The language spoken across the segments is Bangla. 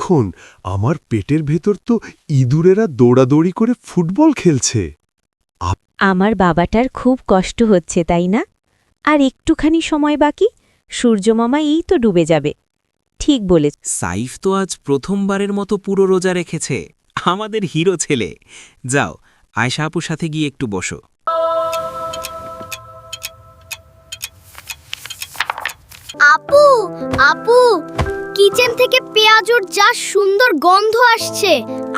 দেখুন, আমার পেটের ভেতর তো ইঁদুরেরা দৌড়াদৌড়ি করে ফুটবল খেলছে। আমার বাবাটার খুব কষ্ট হচ্ছে তাই না? আর একটুখানি সময় বাকি, সূর্যমামা এই তো ডুবে যাবে। ঠিক বলে। সাইফ তো আজ প্রথমবারের মতো পুরো রোজা রেখেছে। আমাদের হিরো ছেলে। যাও, আয়শা আপুর সাথে গিয়ে একটু বসো। আপু, আপু, কিচেন থেকে পেঁয়াজুর যা সুন্দর গন্ধ আসছে,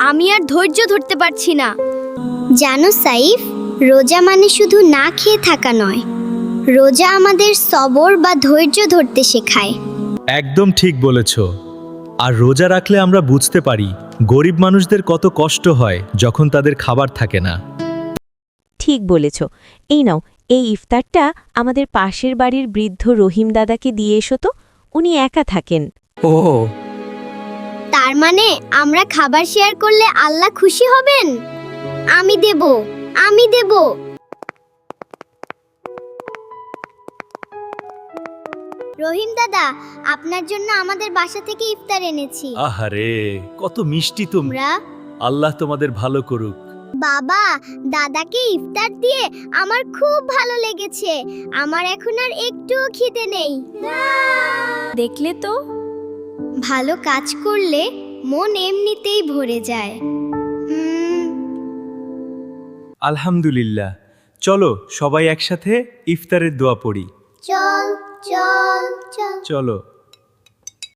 আমি আর ধৈর্য ধরতে পারছি না। জানো সাইফ, রোজা মানে শুধু না খেয়ে থাকা নয়, রোজা আমাদের সবর বা ধৈর্য ধরতে শেখায়। একদম ঠিক বলেছ। আর রোজা রাখলে আমরা বুঝতে পারি গরিব মানুষদের কত কষ্ট হয় যখন তাদের খাবার থাকে না। ঠিক বলেছ। এই নাও, এই ইফতারটা আমাদের পাশের বাড়ির বৃদ্ধ রহিম দাদাকে দিয়ে এসো তো, উনি একা থাকেন। ও, তার মানে আমরা খাবার শেয়ার করলে আল্লাহ খুশি হবেন? আমি দেব, আমি দেব। রহিম দাদা, আপনার জন্য আমাদের বাসা থেকে ইফতার এনেছি। আহারে, কত মিষ্টি তোমরা। আমরা আল্লাহ তোমাদের ভালো করুক। বাবা, দাদাকে ইফতার দিয়ে আমার খুব ভালো লেগেছে। আমার এখন আর একটুও খিদে নেই। দেখলে তো, ভালো কাজ করলে মন এমনিতেই ভরে যায়। আলহামদুলিল্লাহ। চলো সবাই একসাথে ইফতারের দোয়া পড়ি। চল চল চল। চলো।